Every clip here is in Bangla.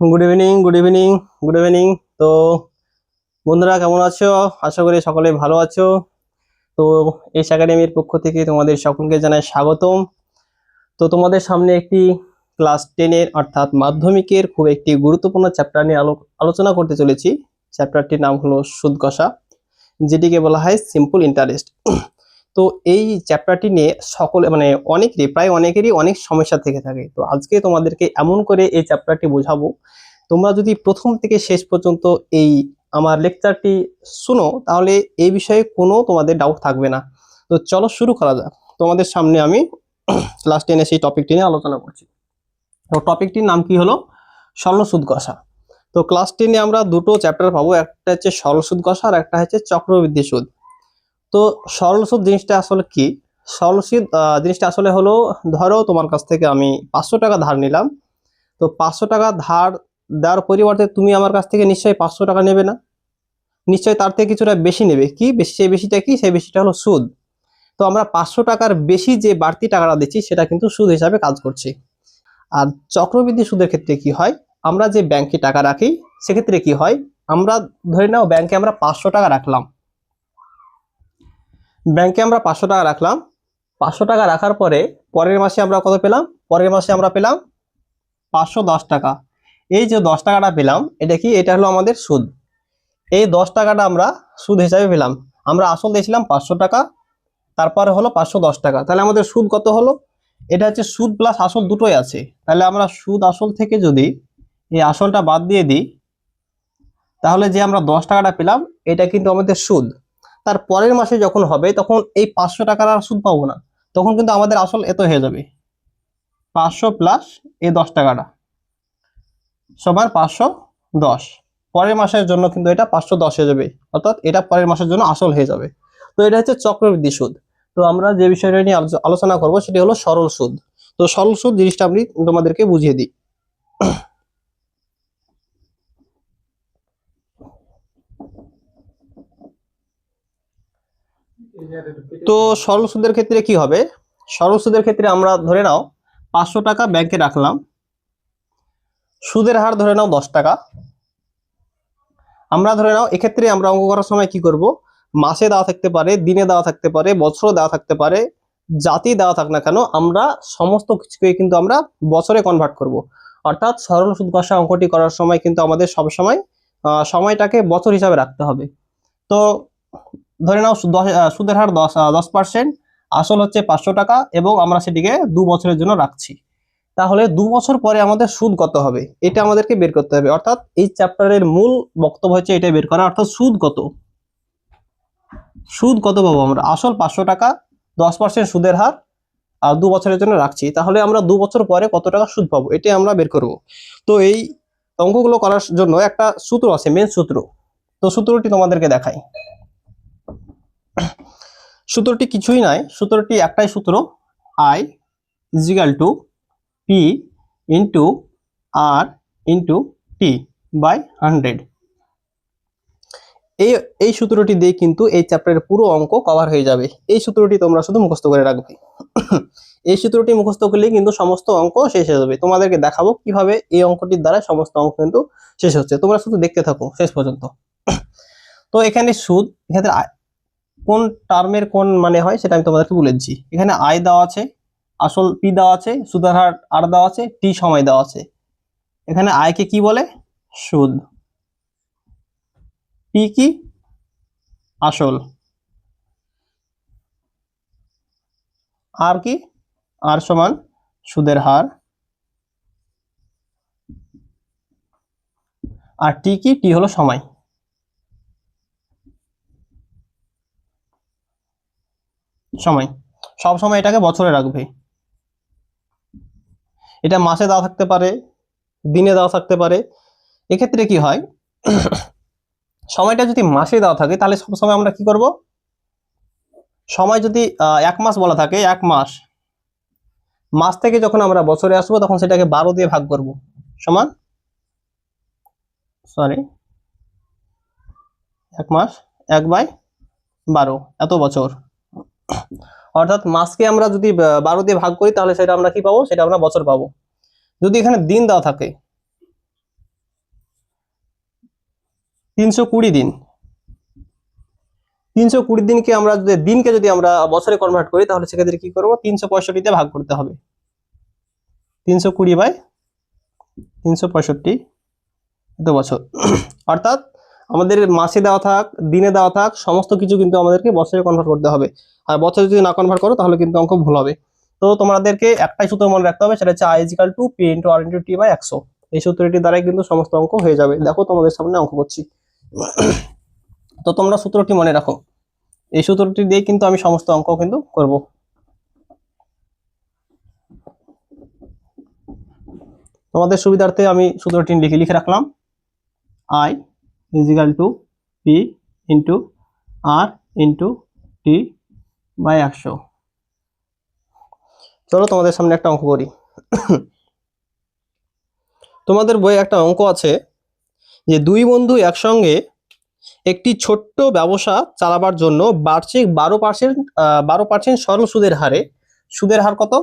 Good evening, good evening, good evening. তো বন্ধুরা কেমন আছো? আশা করি সকলে ভালো আছো। তো এস একাডেমির পক্ষ থেকে তোমাদের সকলকে জানাই স্বাগতম। তো তোমাদের সামনে একটি ক্লাস 10-এর অর্থাৎ মাধ্যমিকের খুব একটি গুরুত্বপূর্ণ চ্যাপ্টার নিয়ে আলোচনা করতে চলেছি। চ্যাপ্টারটির নাম হলো সুদ কষা, যেটিকে বলা হয় সিম্পল ইন্টারেস্ট। তো এই চ্যাপ্টারটি নিয়ে সকলে প্রায় অনেকেরই অনেক সমস্যা থেকে থাকে। তো আজকে তোমাদেরকে এমন করে এই চ্যাপ্টারটি বোঝাবো, তোমরা যদি প্রথম থেকে শেষ পর্যন্ত এই আমার লেকচারটি শুনো তাহলে এই বিষয়ে কোনো তোমাদের ডাউট থাকবে না। তো চলো শুরু করা যাক। তোমাদের সামনে আমি ক্লাস 10 সেই টপিকটি নিয়ে আলোচনা করছি। তো টপিকটির নাম কি হলো? সরল সুদ কষা। তো ক্লাস 10-এ আমরা দুটো চ্যাপ্টার পাবো, একটা হচ্ছে সরল সুদ কষা আর একটা হচ্ছে চক্রবৃদ্ধি সুদ। তো সরল সুদ জিনিসটা আসলে কি? সরল সুদ জিনিসটা আসলে হলো, ধরো তোমার কাছ থেকে আমি 500 টাকা ধার নিলাম। তো 500 টাকা ধার দেওয়ার পরিবর্তে তুমি আমার কাছ থেকে নিশ্চয়ই 500 টাকা নেবে না, নিশ্চয়ই তার থেকে কিছুটা বেশি নেবে। কি বেশি? সেই বেশিটা কি? সেই বেশিটা হলো সুদ। তো আমরা 500 টাকার বেশি যে বাড়তি টাকাটা দিচ্ছি সেটা কিন্তু সুদ হিসাবে কাজ করছে। আর চক্রবৃদ্ধি সুদের ক্ষেত্রে কি হয়, আমরা যে ব্যাংকে টাকা রাখি সেক্ষেত্রে কি হয়, আমরা ধরে নাও ব্যাংকে আমরা 500 টাকা রাখলাম। ব্যাংকে আমরা 500 টাকা রাখলাম। 500 টাকা রাখার পরে পরের মাসে আমরা কত পেলাম? পরের মাসে আমরা পেলাম 510 টাকা। এই যে 10 টাকাটা পেলাম, এটা কি? এটা হলো আমাদের সুদ। এই 10 টাকাটা আমরা সুদ হিসাবে পেলাম। আমরা আসল দিয়েছিলাম 500 টাকা, তারপরে হলো 510 টাকা। তাহলে আমাদের সুদ কত হলো? এটা হচ্ছে সুদ প্লাস আসল দুটোই আছে। তাহলে আমরা সুদ আসল থেকে যদি এই আসলটা বাদ দিয়ে দিই, তাহলে যে আমরা 10 টাকাটা পেলাম এটা কিন্তু আমাদের সুদ। তার পরের মাসে যখন হবে তখন এই 500 টাকার আর সুদ পাবো না, তখন কিন্তু আমাদের আসল এত হয়ে যাবে 500 প্লাস এই 10 টাকাটা সমান 510। পরের মাসের জন্য কিন্তু এটা 510 হয়ে যাবে, অর্থাৎ এটা পরের মাসের জন্য আসল হয়ে যাবে। তো এটা হচ্ছে চক্রবৃদ্ধি সুদ। তো আমরা যে বিষয়টা নিয়ে আলোচনা করব সেটি হলো সরল সুদ। তো সরল সুদ জিনিসটা আমি তোমাদেরকে বুঝিয়ে দিই। তো সরল সুদের ক্ষেত্রে কি হবে? সরল সুদের ক্ষেত্রে আমরা ধরে নাও 500 টাকা ব্যাংকে রাখলাম, সুদের হার ধরে নাও 10 টাকা। আমরা ধরে নাও এক্ষেত্রে আমরা অঙ্ক করার সময় কি করব, মাসে দেওয়া থাকতে পারে, দিনে দেওয়া থাকতে পারে, বছরে দেওয়া থাকতে পারে, জাতি দেওয়া থাক না কেন আমরা সমস্ত কিছুকে কিন্তু আমরা বছরে কনভার্ট করব। অর্থাৎ সরল সুদ কষা অঙ্কটি করার সময় কিন্তু আমাদের সবসময় সময়টাকে বছর হিসাবে রাখতে হবে। তো ধরে নাও সুদের হার 10%, আসল হচ্ছে 500 টাকা এবং আমরা সেটিকে 2 বছরের জন্য রাখছি। তাহলে 2 বছর পরে আমাদের সুদ কত হবে এটা আমাদেরকে বের করতে হবে। অর্থাৎ এই চ্যাপ্টারের মূল বক্তব্য হচ্ছে এটা বের করা, অর্থাৎ সুদ কত, সুদ কত পাবো আমরা। আসল 500 টাকা, 10% সুদের হার, আর 2 বছরের জন্য রাখছি, তাহলে আমরা 2 বছর পরে কত টাকা সুদ পাবো এটাই আমরা বের করব। তো এই অঙ্কগুলো করার জন্য একটা সূত্র আছে, মেন সূত্র। তো সূত্রটি তোমাদেরকে দেখাই। সূত্রটি কিছুই নয়, সূত্রটি একটাই সূত্র, I equal to P into R into T by 100। এই এই সূত্রটি দিয়ে কিন্তু এই চ্যাপ্টারের পুরো অঙ্ক কভার হয়ে যাবে। এই সূত্রটি তোমরা শুধু মুখস্থ করে রাখবে। এই সূত্রটি মুখস্থ করলেই কিন্তু সমস্ত অঙ্ক শেষ হয়ে যাবে। তোমাদেরকে দেখাবো কিভাবে এই অঙ্কটির দ্বারা সমস্ত অঙ্ক কিন্তু শেষ হচ্ছে, তোমরা শুধু দেখতে থাকো শেষ পর্যন্ত। তো এখানে সুদ, এখানে কোন টার্মের কোন মানে হয় সেটা আমি তোমাদেরকে বলে দিচ্ছি। এখানে আয় দেওয়া আছে, আসল পি দেওয়া আছে, সুদের হার আর দেওয়া আছে, টি সময় দেওয়া আছে। এখানে আয়কে কি বলে? সুদ। পি কি? আসল। আর কি? আর সমান সুদের হার। আর টি কি? টি হলো সময়। সময় সব সময় এটাকে বছরে রাখবে। এটা মাসে দেওয়া থাকতে পারে, দিনে দেওয়া থাকতে পারে। এক্ষেত্রে কি হয়, সময়টা যদি মাসে দেওয়া থাকে তাহলে সবসময় আমরা কি করব, সময় যদি 1 মাস বলা থাকে, 1 মাস, মাস থেকে যখন আমরা বছরে আসবো তখন সেটাকে 12 দিয়ে ভাগ করব, সমান 1 মাস 1/12, এত বছর। অর্থাৎ মাসকে আমরা যদি 12 দিয়ে ভাগ করি তাহলে সেটা আমরা কি পাবো, সেটা আমরা বছর পাবো। যদি এখানে দিন দেওয়া থাকে, 320 দিন। 320 দিনকে আমরা যদি আমরা বছরে কনভার্ট করি তাহলে সেক্ষেত্রে কি করবো, 365 তে ভাগ করতে হবে। 320/365 এত বছর। অর্থাৎ আমাদের মাসে দেওয়া থাক, দিনে দেওয়া থাক, সমস্ত কিছু কিন্তু আমাদেরকে বছরে কনভার্ট করতে হবে। আর বছরে যদি না কনভার্ট করো তাহলে কিন্তু অঙ্ক ভুল হবে। তো তোমাদেরকে একটাই সূত্র মনে রাখতে হবে, সেটা হচ্ছে I = P × R × T/100। এই সূত্রটির দ্বারাই কিন্তু সমস্ত অঙ্ক হয়ে যাবে। দেখো তোমাদের সামনে অঙ্ক করছি। তো তোমরা সূত্রটি মনে রাখো, এই সূত্রটি দিয়ে কিন্তু আমি সমস্ত অঙ্ক কিন্তু করব। তোমাদের সুবিধার্থে আমি সূত্রটি লিখে রাখলাম, I = P × R × T/100। চলো তোমাদের সামনে একটা অঙ্ক করি। তোমাদের বইয়ে একটা অঙ্ক আছে যে দুই বন্ধু একসঙ্গে একটি ছোট্ট ব্যবসা চালাবার জন্য বার্ষিক 12% সরল সুদের হারে, সুদের হার কত,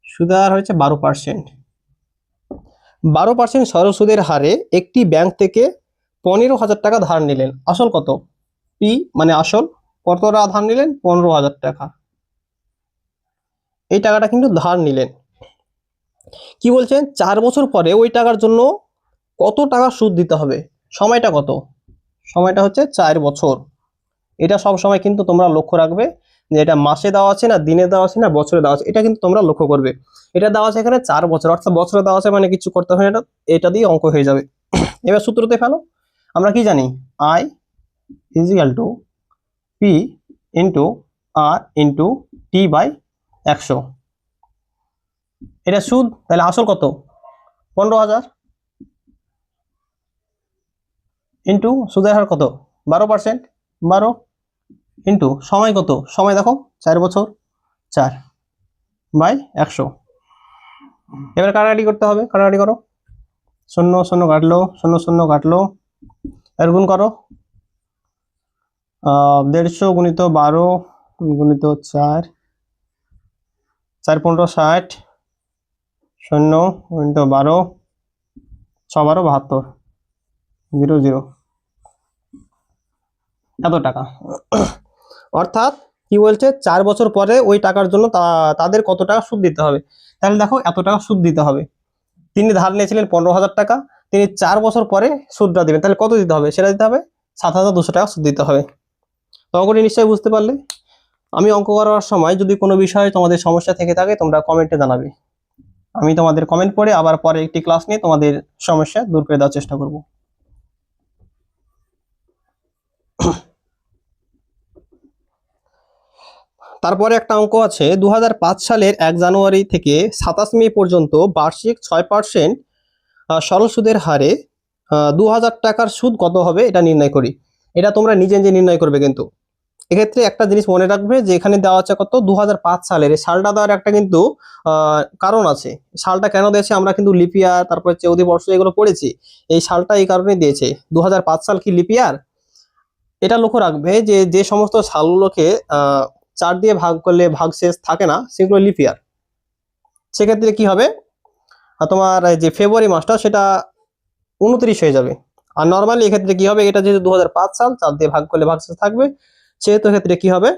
সুদের হার হচ্ছে 12%। 12% সরল সুদের হারে একটি ব্যাংক থেকে 15,000 টাকা ধার নিলেন। আসল কত, পি মানে আসল, কত টাকা ধার নিলেন, 15,000 টাকা। এই টাকাটা কিন্তু ধার নিলেন। কি বলছেন, 4 বছর পরে ওই টাকার জন্য কত টাকা সুদ দিতে হবে, সময়টা কত, সময়টা হচ্ছে 4 বছর। এটা সব সময় কিন্তু তোমরা লক্ষ্য রাখবে যে এটা মাসে দেওয়া আছে না দিনে দেওয়া আছে না বছরে দেওয়া আছে, এটা কিন্তু তোমরা লক্ষ্য করবে। এটা দেওয়া আছে এখানে 4 বছর, অর্থাৎ বছরে দেওয়া আছে মানে কিছু করতে হবে না, এটা দিয়ে অঙ্ক হয়ে যাবে। এবার সূত্রতে ফেলো। আমরা কি জানি, I = P × R × T/100। এটা সুদ, তাহলে আসল কত, 15,000 ইন্টু সুদের হার কত, 12%, 12 ইন্টু সময় কত, সময় দেখো 4 বছর, 4/100। এবার কাটাকাটি করতে হবে, কাটাকাটি করো, 0 0 কাটলো, 0 0 কাটলো, এর গুণ করো, 150 × 12 × 4, 4 15 60, 0 × 12, 6 12 72, 0 0, এত টাকা। অর্থাৎ কি বলছে, 4 বছর পরে ওই টাকার জন্য তাদের কত টাকা সুদ দিতে হবে। তাহলে দেখো এত টাকা সুদ দিতে হবে। তিনি ধার নিয়েছিলেন 15,000 টাকা, তিনি 4 বছর পরে সুদটা দেবেন, তাহলে কত দিতে হবে, সেটা দিতে হবে 7,200 টাকা সুদ দিতে হবে। তো অঙ্কটি নিশ্চয়ই বুঝতে পারলে। আমি অঙ্ক করার সময় যদি কোনো বিষয়ে তোমাদের সমস্যা থেকে থাকে তোমরা কমেন্টে জানাবে, আমি তোমাদের কমেন্ট পড়ে আবার পরে একটি ক্লাস নিয়ে তোমাদের সমস্যা দূর করে দেওয়ার চেষ্টা করব। তারপরে একটা অঙ্ক আছে, 2005 সালের 1 জানুয়ারি থেকে 27 মে পর্যন্ত বার্ষিক 6% সরল সুদের হারে 2,000 টাকার সুদ কত হবে এটা নির্ণয় করি। এটা তোমরা নিজে নিজে নির্ণয় করবে। কিন্তু এক্ষেত্রে একটা জিনিস মনে রাখবে যে এখানে দেওয়া আছে কত, 2005 সালের। এই সালটা দেওয়ার একটা কিন্তু কারণ আছে। সালটা কেন দিয়েছে, আমরা কিন্তু লিপিয়ার তারপর চৌধুরী বর্ষ এগুলো পড়েছি, এই সালটা এই কারণে দিয়েছে। 2005 সাল কি লিপিয়ার, এটা লক্ষ্য রাখবে যে যে সমস্ত সালগুলোকে 4 দিয়ে ভাগ করলে ভাগশেষ থাকে না সেগুলো লিপিয়ার। সেক্ষেত্রে কি হবে, তোমার যে ফেব্রুয়ারি মাসটা সেটা 29 হয়ে যাবে। আর নর্মালি এক্ষেত্রে কি হবে, এটা যেহেতু 2005 সাল, 4 দিয়ে ভাগ করলে ভাগশেষ থাকবে, সেহেতু ক্ষেত্রে কি হবে,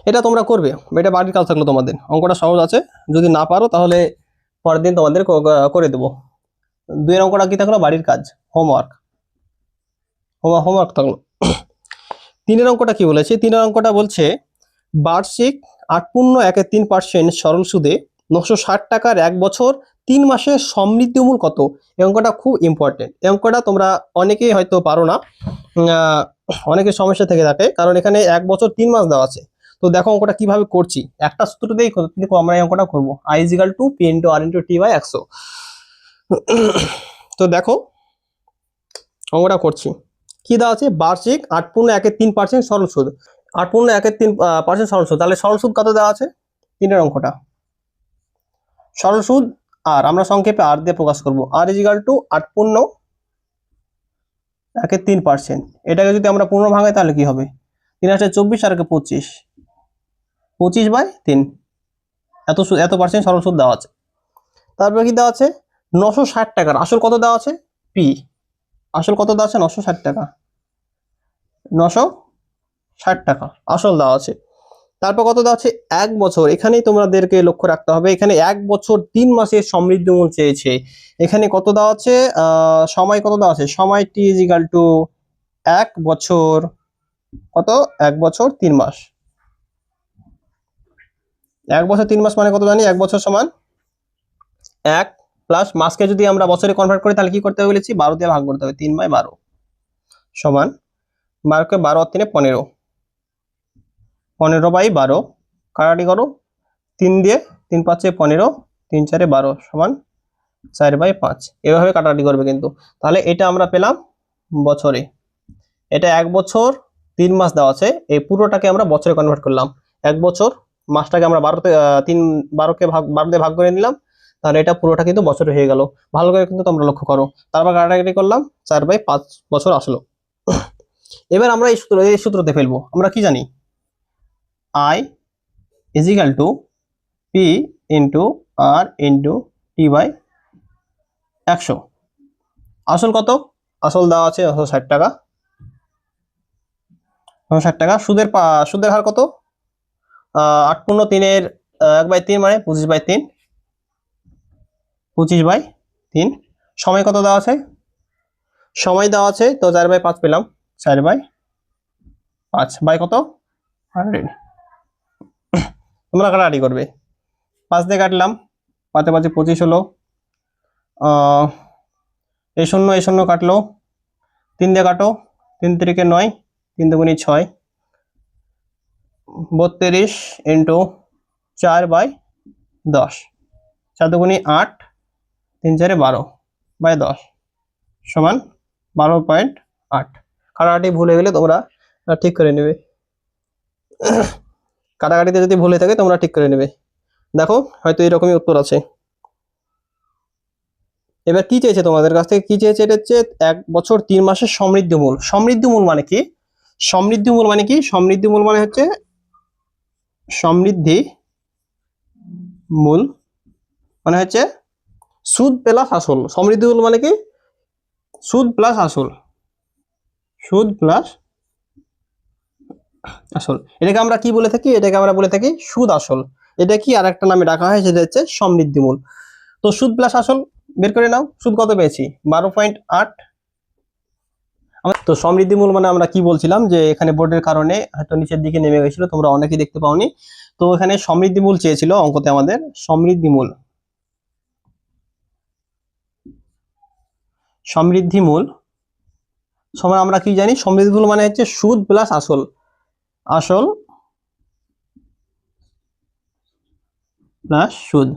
এটা তোমরা করবে। এটা বাড়ির কাজ থাকলো তোমাদের, অঙ্কটা সহজ আছে, যদি না পারো তাহলে পরের দিন তোমাদের করে দেবো। 2 অঙ্কটা কি থাকলো, বাড়ির কাজ, হোমওয়ার্ক থাকলো। 3 অঙ্কটা কি বলেছে, 3 অঙ্কটা বলছে বার্ষিক 8.13% সরল সুদে 960 টাকার 1 বছর 3 মাসের সমৃদ্ধিমূল কত। এই অঙ্কটা খুব ইম্পর্টেন্ট। এই অঙ্কটা তোমরা অনেকেই হয়তো পারো না, অনেকের সমস্যা থেকে থাকে, কারণ এখানে 1 বছর 3 মাস দেওয়া আছে। তো দেখো অঙ্কটা কিভাবে করছি, একটা সূত্র দিয়েই দেখো আমরা এই অঙ্কটা করবো, I = P × R × T/100। তো দেখো অঙ্কটা করছি, কি দেওয়া আছে, বার্ষিক 8.13% সরল সুদ, 8.13% সরল সুদ। তাহলে সরল সুদ কত দেওয়া আছে, 3 অঙ্কটা সরল সুদ, আর আমরা সংক্ষেপে আর দিয়ে প্রকাশ করব, R = 8.13%। এটাকে যদি আমরা পূর্ণ ভাঙাই তাহলে কি হবে, 3 আসে 24 আর 25, 25/3, এত পার্সেন্ট সরল সুদ দেওয়া আছে। তারপরে কি দেওয়া আছে, 960 টাকার আসল কত দেওয়া আছে, P, আসল কত দেওয়া আছে? 960 টাকা। 960 টাকা আসল দেওয়া আছে। তারপর কত দেওয়া আছে? 1 বছর। এখানেই তোমাদেরকে লক্ষ্য রাখতে হবে, এখানে 1 বছর 3 মাসের সমৃদ্ধি মূল চেয়েছে। এখানে কত দেওয়া আছে? সময় কত দেওয়া আছে? সময় টি ইজ ইকাল টু 1 বছর, কত? 1 বছর 3 মাস। 1 বছর 3 মাস মানে কত জানি? 1 বছর সমান 1 প্লাস মাসকে যদি আমরা বছরে কনভার্ট করি তাহলে কি করতে হবে বলেছি? 12 দিয়ে ভাগ করতে হবে। 3/12 সমান 12কে 12 আর 3 15, 15/12 কাটাকাটি করো। 3 দিয়ে 3 5 15, 3 4 12 সমান 4/5। এভাবে কাটাকাটি করবে কিন্তু। তাহলে এটা আমরা পেলাম বছরে। এটা 1 বছর 3 মাস দেওয়া আছে, এই পুরোটাকে আমরা বছরে কনভার্ট করলাম। 1 বছর মাসটাকে আমরা 12কে 12 দিয়ে ভাগ করে নিলাম, তাহলে এটা পুরোটা কিন্তু বছরে হয়ে গেল। ভালো করে কিন্তু তোমরা লক্ষ্য করো। তারপর কাটাকাটি করলাম, 4/5 বছর আসলো। এবার আমরা এই সূত্রতে ফেলবো। আমরা কি জানি? I is equal to P into R into T/100। আসল কত? আসল দেওয়া আছে 960 টাকা। 960 টাকা। সুদের হার কত? 8 পূর্ণ 3-এর 1/3 মানে 25/3। 25/3। সময় কত দেওয়া আছে? সময় দেওয়া আছে তো 4/5 পেলাম। 4/5 বাই কত? 100। তোমরা কাটাকাটি করবে। 5 দিয়ে কাটলাম, 5 5 25 হলো। এই শূন্য কাটলো। 3 দিয়ে কাটো, 3 3 9, 3 2 6, 32 ইন্টু 4/10, 4 2 8, 3 4 12/10 সমান 12.8। কাটাকাটি ভুল হয়ে গেলে তোমরা ঠিক করে নেবে। কাটাকাটিতে যদি ভুল হয়ে থাকে তোমরা ঠিক করে নেবে। দেখো হয়তো এরকমই উত্তর আছে। এবার কি চেয়েছে তোমাদের কাছ থেকে? কি চেয়েছে? এটা হচ্ছে 1 বছর 3 মাসের সমৃদ্ধি মূল। সমৃদ্ধি মূল মানে কি? সমৃদ্ধি মূল মানে কি? সমৃদ্ধি মূল মানে হচ্ছে সমৃদ্ধি মূল মানে হচ্ছে সুদ প্লাস আসল। সমৃদ্ধি মূল মানে কি? সুদ প্লাস আসল। সুদ প্লাস আসল। এটাকে আমরা কি বলে থাকি? এটাকে আমরা বলে থাকি সুদ আসল। এটা কি আর একটা নামে ডাকা হয়, সেটা হচ্ছে সমৃদ্ধি মূল। তো সুদ প্লাস আসল বের করে নাও। সুদ কত পেয়েছি? 12.8। তো সমৃদ্ধি মূল মানে আমরা কি বলছিলাম যে এখানে বোর্ডের কারণে হয়তো নিচের দিকে নেমে গেছিল, তোমরা অনেকেই দেখতে পাওনি। তো এখানে সমৃদ্ধি মূল চেয়েছিল অঙ্কতে আমাদের। সমৃদ্ধি মূল, সমৃদ্ধি মূল সমান আমরা কি জানি? সমৃদ্ধি মূল মানে হচ্ছে সুদ প্লাস আসল। আসল প্লাস সুদ।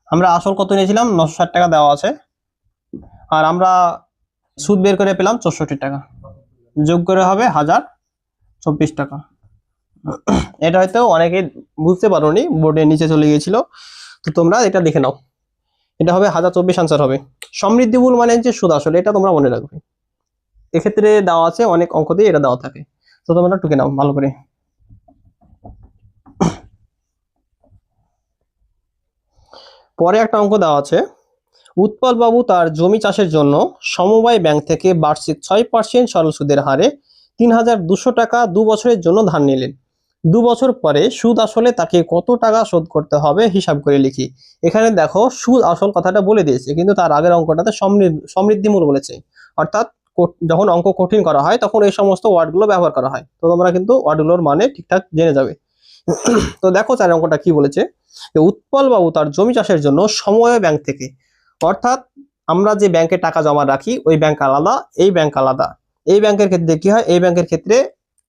আমরা আসল কত নিয়েছিলাম? 960 টাকা দেওয়া আছে, আর আমরা সুদ বের করে পেলাম 64 টাকা। যোগ করে হবে 1024 টাকা। এটা হয়তো অনেকে বুঝতে পারোনি, বোর্ডের নিচে চলে গিয়েছিল, তো তোমরা এটা দেখে নাও। এটা হবে 1024 আনসার হবে। সমৃদ্ধি মূল মানে হচ্ছে সুদ আসল, এটা তোমরা মনে রাখবে। এক্ষেত্রে দেওয়া আছে অনেক অঙ্কতেই এটা দেওয়া থাকে, তো তোমরা টুকে নাও ভালো করে। পরে একটা অঙ্ক দেওয়া আছে, উৎপল বাবু তার জমি চাষের জন্য সমবায় ব্যাংক থেকে বার্ষিক 6% সরল সুদের হারে 3200 টাকা 2 বছরের জন্য ধার নিলেন। 2 বছর পরে সুদ আসলে তাকে কত টাকা শোধ করতে হবে হিসাব করে লিখি। এখানে দেখো সুদ আসল কথাটা বলে দিয়েছে, কিন্তু তার আগের অঙ্কটাতে সমৃদ্ধিমূল বলেছে। অর্থাৎ যখন অঙ্ক কঠিন করা হয় তখন এই সমস্ত ওয়ার্ডগুলো ব্যবহার করা হয়, তো তোমরা কিন্তু ওয়ার্ডগুলোর মানে ঠিকঠাক জেনে যাবে। তো দেখো 4 অঙ্কটা কি বলেছে, উৎপল বাবু তার জমি চাষের জন্য সমবায় ব্যাংক থেকে, অর্থাৎ আমরা যে ব্যাংকে টাকা জমা রাখি ওই ব্যাংক আলাদা, এই ব্যাংক আলাদা। এই ব্যাংকের ক্ষেত্রে কি হয়? এই ব্যাংকের ক্ষেত্রে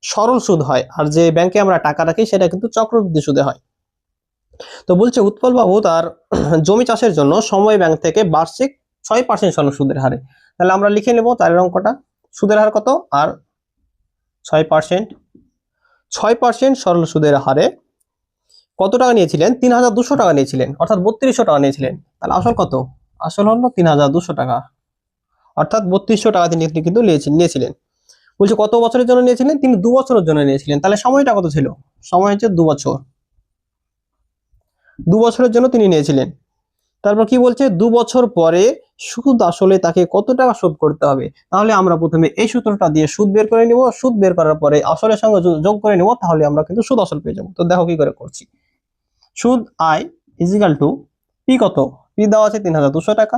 সরল সুদ হয়, আর যে ব্যাংকে আমরা টাকা রাখি সেটা কিন্তু চক্রবৃদ্ধি সুদে হয়। তো বলছে উৎপল বাবু তার জমি চাষের জন্য সমবায় ব্যাংক থেকে বার্ষিক 6% সরল সুদের হারে। তাহলে আমরা লিখে নেব 4 অঙ্কটা। সুদের হার কত? আর 6%। 6% সরল সুদের হারে কত টাকা নিয়েছিলেন? 3200 টাকা নিয়েছিলেন, অর্থাৎ 3200 টাকা নিয়েছিলেন। তাহলে আসল কত? আসল হলো 3200 টাকা, অর্থাৎ 3200 টাকা তিনি কিন্তু নিয়েছিলেন। বলছে কত বছরের জন্য নিয়েছিলেন? তিনি 2 বছরের জন্য নিয়েছিলেন। তাহলে সময়টা কত ছিল? সময় হচ্ছে 2 বছর। 2 বছরের জন্য তিনি নিয়েছিলেন। তারপর কি বলছে 2 বছর পরে সুদ আসলে তাকে কত টাকা শোধ করতে হবে। তাহলে আমরা প্রথমে এই সূত্রটা দিয়ে সুদ বের করে নিব, সুদ বের করার পরে আসলের সঙ্গে যোগ করে নিব, তাহলে আমরা কিন্তু সুদ আসল পেয়ে যাবো। তো দেখো কি করে করছি। সুদ আই ইজিক্যাল টু পি কত, পি দেওয়া আছে 3200 টাকা,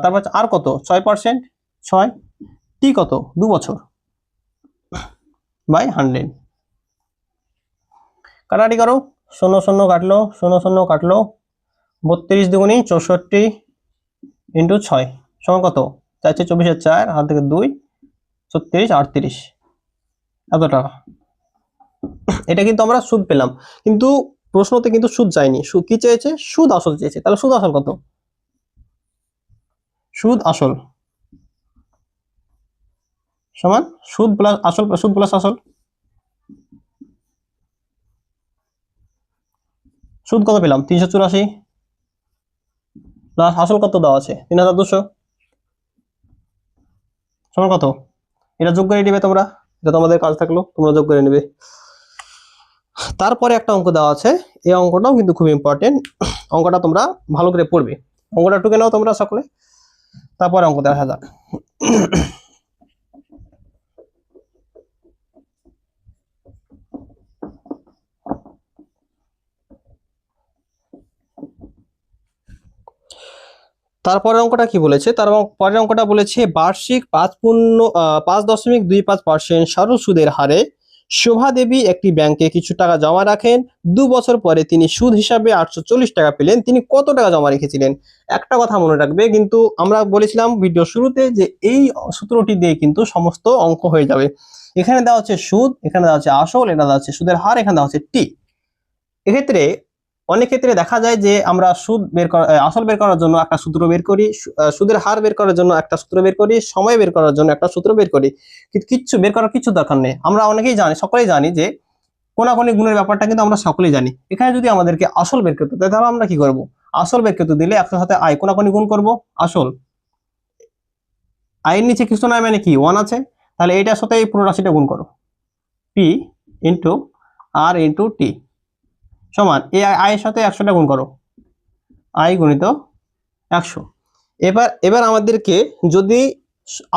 তারপর আর কত 6%, 6, টি কত 2 বছর বাই 100। কাটাকাটি করো, 0 0 কাটলো, 0 0 কাটলো, 32 দুগুণী 64 ইন্টু 6 সমান কত, 4 4 24 4, হাত থেকে 2, 36 38, এত টাকা। এটা কিন্তু আমরা সুদ পেলাম, কিন্তু প্রশ্নতে কিন্তু সুদ চাইনি, সুদ কি চেয়েছে, সুদ আসল চেয়েছে। তাহলে সুদ আসল কত, সুদ আসল সমান সুদ প্লাস আসল, সুদ প্লাস আসল। সুদ কত পেলাম 384 প্লাস আসল কত দেওয়া আছে 3200 সমান কত, এটা যোগ করে নিবে তোমরা, এটা তোমাদের কাজ থাকলো, তোমরা যোগ করে নিবে। তারপরে একটা অঙ্ক দেওয়া আছে, এই অঙ্কটাও কিন্তু খুব ইম্পর্টেন্ট, অঙ্কটা তোমরা ভালো করে পড়বে, অঙ্কটা টুকে নাও তোমরা সকলে, তারপরে অঙ্ক দেখা যাক। তারপরের অঙ্কটা কি বলেছে, পরের অঙ্কটা বলেছে বার্ষিক 5.25% সরল সুদের হারে শোভা দেবী একটি ব্যাংকে কিছু টাকা জমা রাখেন, 2 বছর পরে তিনি সুদ হিসাবে 840 টাকা পেলেন, তিনি কত টাকা জমা রেখেছিলেন। একটা কথা মনে রাখবে, কিন্তু আমরা বলেছিলাম ভিডিও শুরুতে যে এই সূত্রটি দিয়ে কিন্তু সমস্ত অঙ্ক হয়ে যাবে। এখানে দেওয়া হচ্ছে সুদ, এখানে দেওয়া হচ্ছে আসল, এটা দেওয়া হচ্ছে সুদের হার, এখানে দেওয়া হচ্ছে টি। এক্ষেত্রে অনেক ক্ষেত্রে দেখা যায় যে আমরা সুদ আসল বের করার জন্য একটা সূত্র বের করি, সুদের হার বের করার জন্য একটা সূত্র বের করি, সময় বের করার জন্য একটা সূত্র বের করি, কিন্তু কিচ্ছু বের করার কিছু দরকার নেই। আমরা অনেকেই জানি, সকলেই জানি যে কোনাকুনি গুণের ব্যাপারটা কিন্তু আমরা সকলেই জানি। এখানে যদি আমাদেরকে আসল বের করতে হয় তাহলে আমরা কি করব, আসল বের করতে দিলে একটার সাথে আই কোনাকুনি গুণ করব, আসল আই এর নিচে কিছু নাই মানে কি 1 আছে, তাহলে এইটার সাথে এই পুরো রাশিটা গুণ করো, পি ইন্টু আর ইন্টু টি সমান এই আই এর সাথে 100টা গুণ করো, আই গুণিত 100। এবার আমাদেরকে যদি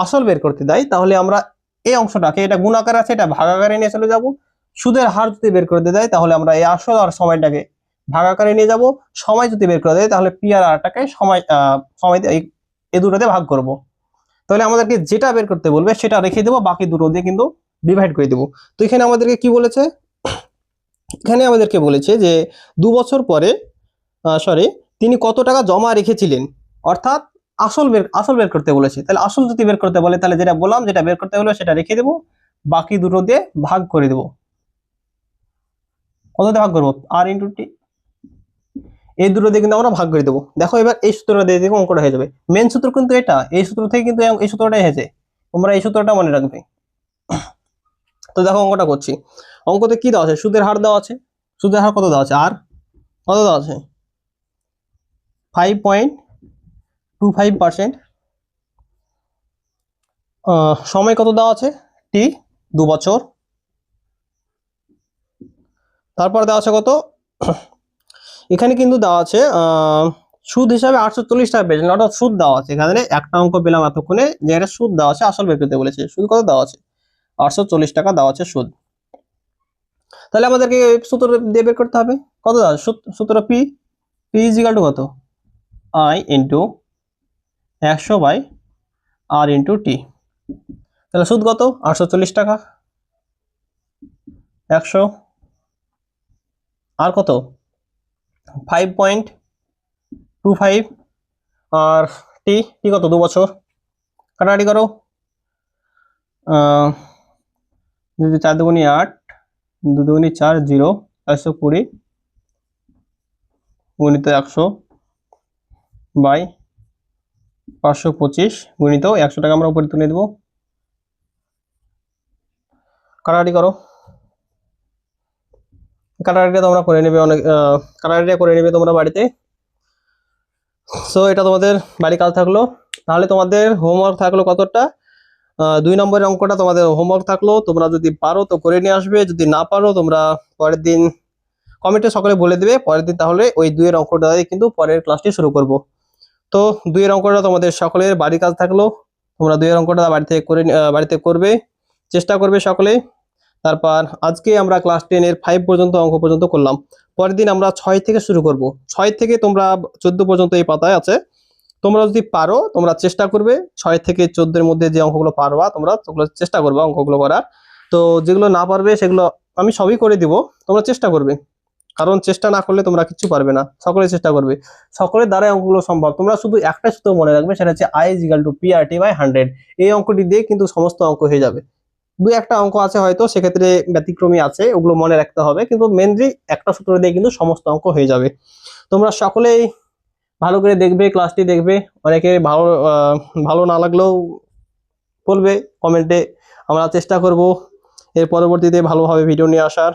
আসল বের করতে দেয় তাহলে আমরা এই অংশটাকে, এটা গুণ আকার আছে, এটা ভাগ আকারে নিয়ে চলে যাব। সুদের হার যদি বের করতে দেয় তাহলে আমরা এই আসল আর সময়টাকে ভাগ আকারে নিয়ে যাব। সময় যদি বের করে দেয় তাহলে পি আর আরটাকে সময় দিয়ে এই দুটোতে ভাগ করব। তাহলে আমাদেরকে যেটা বের করতে বলবে সেটা রেখে দেবো, বাকি দুটো দিয়ে কিন্তু ডিভাইড করে দেবো। তো এখানে আমাদেরকে কি বলেছে, এখানে আমাদেরকে বলেছে যে 2 বছর পরে তিনি কত টাকা জমা রেখেছিলেন, অর্থাৎ আসল বের করতে বলেছে। তাহলে আসল যদি বের করতে বলে তাহলে যেটা বললাম, যেটা বের করতে বলে সেটা রেখে দেবো, বাকি দুটো দিয়ে ভাগ করে দেবো। কত দিয়ে ভাগ করবো, আর ইন্টু টি, এই দুটো দিয়ে কিন্তু আমরা ভাগ করে দেবো। দেখো এবার এই সূত্রটা দিয়ে দেখো অঙ্কটা হয়ে যাবে। মেন সূত্র কিন্তু এটা, এই সূত্র থেকে কিন্তু এই সূত্রটাই হয়েছে, তোমরা এই সূত্রটা মনে রাখবে। তো দেখো অঙ্কটা করছি, অঙ্কতে কি দেওয়া আছে, সুদের হার দেওয়া আছে, সুদের হার কত দেওয়া আছে, আর কত দেওয়া আছে 5.25%, সময় কত দেওয়া আছে টি 2 বছর, তারপর দেওয়া আছে কত, এখানে কিন্তু দেওয়া আছে সুদ হিসাবে 840 টাকা পেয়েছেন, অর্থাৎ সুদ দেওয়া আছে। এখানে একটা অঙ্ক পেলাম এতক্ষণে যে এটা সুদ দেওয়া আছে, আসল বের করতে বলেছে, সুদ কত দেওয়া আছে 840 টাকা দেওয়া আছে সুদ। তাহলে আমাদেরকে সূত্র দিয়ে বের করতে হবে, কত দেওয়া আছে সূত্র পি, পি ইজিক্যাল টু কত, I into 100 by R into T. তাহলে সুদ কত 840 টাকা, 100 আর কত 5.25, আর টি কত 2 বছর, কাটাকাটি করো, যদি 4 দুগুণী 8, 2 দুগুণী 4, 0, 420 গুণিত 100 বাই 525 গুণিত 100 টাকা আমরা উপরে তুলে দেবো, কাটাকাটি করো, কাটাকাটিটা তোমরা করে নেবে, অনেক কাটাকাটিটা করে নেবে তোমরা বাড়িতে। সো এটা তোমাদের বাড়ি কাজ থাকলো। তাহলে তোমাদের হোমওয়ার্ক থাকলো কতটা, 2 নম্বরের অঙ্কটা তোমাদের হোমওয়ার্ক থাকলো, তোমরা যদি পারো তো করে নিয়ে আসবে, যদি না পারো তোমরা পরের দিন কমেন্টে সকলে বলে দেবে, পরের দিন তাহলে ওই 2 এর অঙ্কটা দিয়ে কিন্তু পরের ক্লাসটি শুরু করব। তো 2 এর অঙ্কটা তোমাদের সকলের বাড়ির কাজ থাকলো, তোমরা 2 এর অঙ্কটা বাড়িতে করবে, চেষ্টা করবে সকলে। তারপর আজকে আমরা ক্লাস 10 এর 5 পর্যন্ত অঙ্ক পর্যন্ত করলাম। পরের দিন আমরা 6 থেকে শুরু করব। 6 থেকে তোমরা 14 পর্যন্ত এই পাতায় আছে। তোমরা যদি পারো তোমরা চেষ্টা করবে 6 থেকে 14 এর মধ্যে যে অঙ্কগুলো পারবা তোমরা ওগুলো চেষ্টা করবে অঙ্কগুলো করার। তো যেগুলো না পারবে সেগুলো আমি সবই করে দিব, তোমরা চেষ্টা করবে, কারণ চেষ্টা না করলে তোমরা কিছু পারবে না, সকলে চেষ্টা করবে, সকলের দ্বারাই অঙ্কগুলো সম্ভব। তোমরা শুধু একটা সূত্র মনে রাখবে, সেটা হচ্ছে I = PRT/100। এই অঙ্কটি দিয়ে কিন্তু সমস্ত অঙ্ক হয়ে যাবে। দুই একটা অঙ্ক আছে হয়তো সেক্ষেত্রে ব্যতিক্রমী আছে, ওগুলো মনে রাখতে হবে, কিন্তু মেনলি একটা সূত্র দিয়ে কিন্তু সমস্ত অঙ্ক হয়ে যাবে। তোমরা সকলেই ভালো করে দেখবে, ক্লাসটি দেখবে। অনেকে ভালো না লাগলেও বলবে কমেন্টে, আমরা চেষ্টা করব এর পরবর্তীতে ভালোভাবে ভিডিও নিয়ে আসার।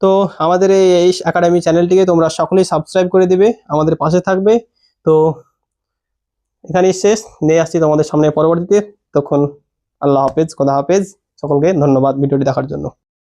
তো আমাদের এই একাডেমি চ্যানেলটিকে তোমরা সকলেই সাবস্ক্রাইব করে দিবে, আমাদের পাশে থাকবে। তো এখানেই শেষ, নিয়ে আসছি তোমাদের সামনে পরবর্তীতে। তখন আল্লাহ হাফেজ, খোদা হাফেজ, সকলকে ধন্যবাদ ভিডিওটি দেখার জন্য।